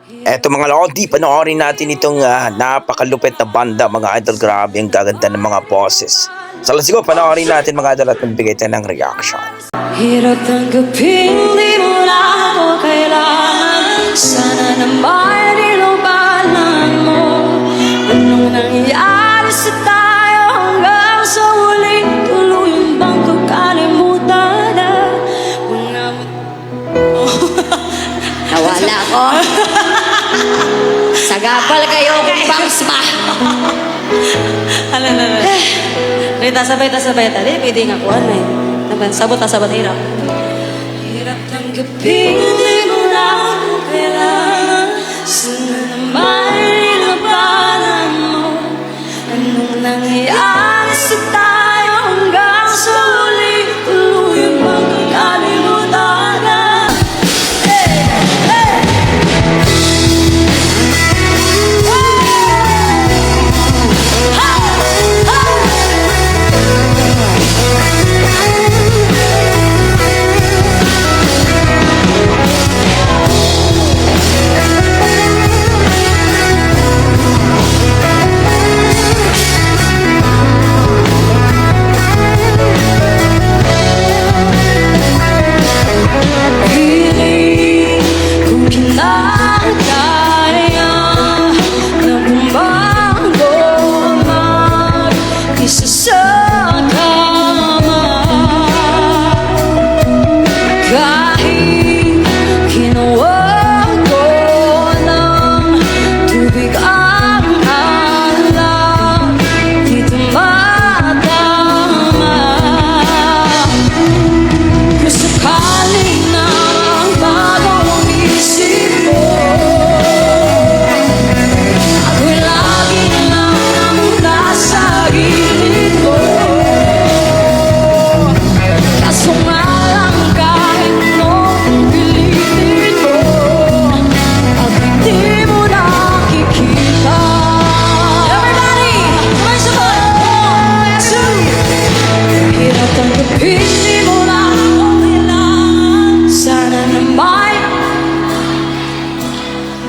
Eto mga lodi, panoorin natin itong napakalupit na banda mga idol. Grabe ang gaganda ng mga boses. So let's go, panoorin natin mga idol at magbigay tayo ng reaction. Hirap tanggapin, di mo na ako kailangan. Sana naman inubalan mo. Anong nangyayari sa tayo hanggang sa huli? Tuluyan bang kakalimutan na mga... Nawala ko. Sagapal kayo kung bangs ba. Ala. Rita, sabay. Tali, pwede nga kuhan na eh. Sabot, hirap. Hirap tanggapin, di mo na ako kailangan. Sana naman ilabanan mo. Anong nangyayari sa tayo hanggang sa huli? Tuluyan bang kakalimutan na?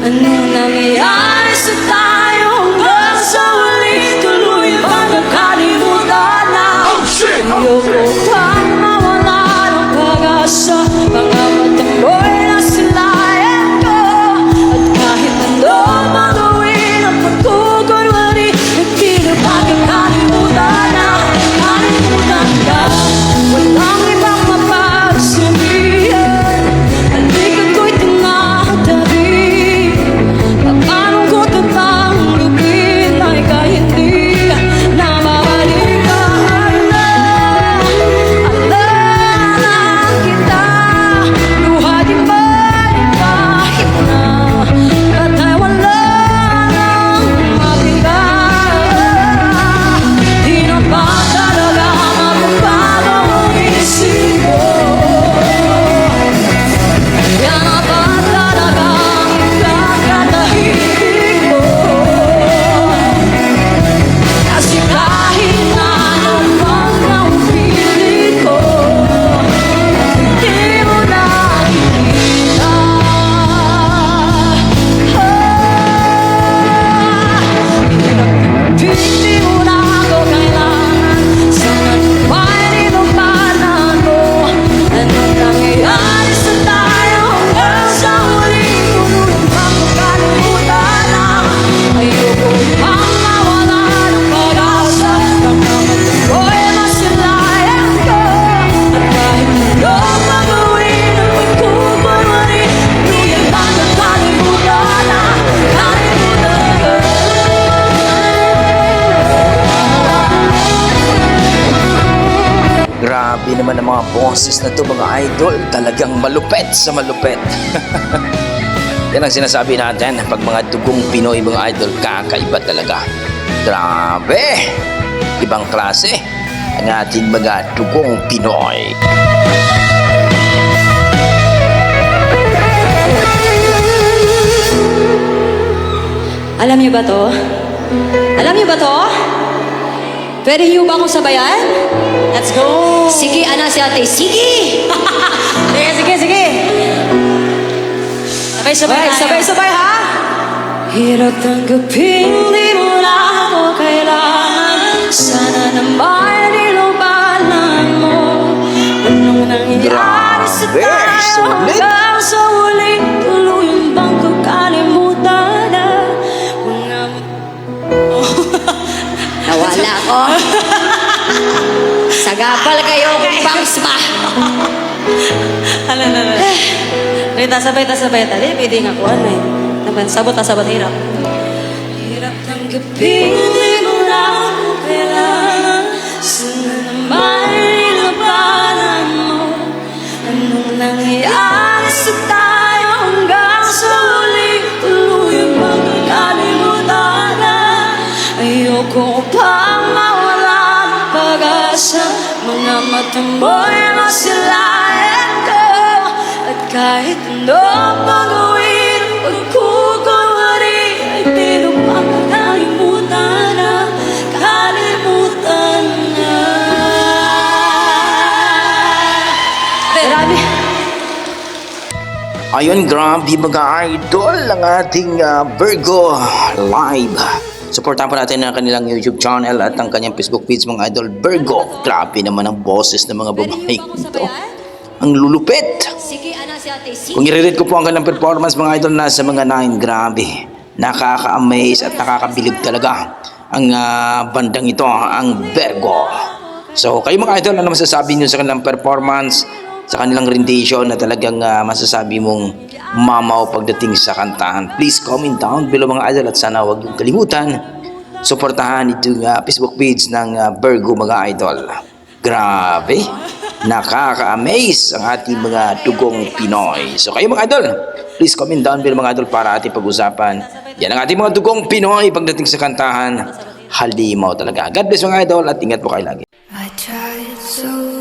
Anong nangyayari sa tayo hanggang sa huli? Tuloy bang nakalimutan na? Ayoko pang mawala ng pag-asa. Mga matang mo'y nasilayan ko. At kahit ano magawin ang pagkukunwari, hindi na pagkakalimutan na. Kalimutan ka, walang ibang mapagsabihan. Halikan ko'y tinatabi. Paano ko tatanggapin ay kahit hindi na mabalikan na? Alala kita, luha di ba'y kahit na at ay wala nang mapita. Di na ba talaga mapapago ang isip mo? Yan na ba talaga ang kakatahimik mo? Kasi kahit na anong pang naupilit ko, hindi mo nakikita. Hindi mo na ako kailangan. Sana naman inubalan mo. Anong nangyayari sa tayo hanggang sa huli? Tulungan bang makalimutan na? Ayoko pang mawala ng pag-asa. Baka magtako'y masilayan ko. At kahit anong magawin ang pagkukunwari, tuluyan bang nakalimutan na? Kalimutan ka. Grabe naman ang mga boses na to mga idol. Talagang malupet sa malupet. Yan ang sinasabi natin pag mga dugong Pinoy mga idol, kakaiba talaga. Grabe! Ibang klase ang ating mga dugong Pinoy. Alam niyo ba to? Alam niyo ba to? Pwede niyo ba akong sabayan? Let's go! Sige, anak si ate. Sige! Sige. Sabay-sabay ha? Hirap tanggapin, di mo na ako kailangan. Sana naman inubalan mo. Anong nangyayari sa Grabe, tayo sulit. hanggang sa huling tuluyan bang kakalimutan na mga Nawala ko. Sagapal kayo kung bangs ma. Hala. Rita, sabay. Dili, pwede nga kuhan eh. Naman, sabot hirap. Hirap tanggapin, di mo na ako kailangan. Sana naman ilabanan mo. Anong nangyayari sa tayo hanggang sa huling tuluyan magkakalimutan na. Ayoko pang mawala ng pag-asa. Mga mata mo'y masilayan ko. At kahit ano pang gawin, pagkukunwari ay di lupang kalimutan na. Kalimutan na. Marami. Ayun, grabe mga idol ang ating Virgo Live. Supportan pa natin ang kanilang YouTube channel at ang kanyang Facebook page mga idol. Virgo, grabe naman ang boses ng mga babae ito. Ang lulupit. Sige, ana si Ate Sige. Kung i-rate ko po ang kanilang performance mga idol, nasa mga 9, grabe. Nakaka-amaze at nakakabilib talaga ang bandang ito, ang Virgo. So kayo mga idol, ano masasabi niyo sa kanilang performance, sa kanilang rendition na talagang masasabi mong mamaw pagdating sa kantahan? Please comment down below mga idol at sana huwag yung kalimutan suportahan itong Facebook page ng Virgo mga idol. Grabe, nakaka-amaze ang ating mga dugong Pinoy. So kayo mga idol, please comment down below mga idol para ating pag-usapan. Yan ang ating mga dugong Pinoy pagdating sa kantahan. Halimaw talaga. God bless mga idol at ingat po kayo lagi. I tried so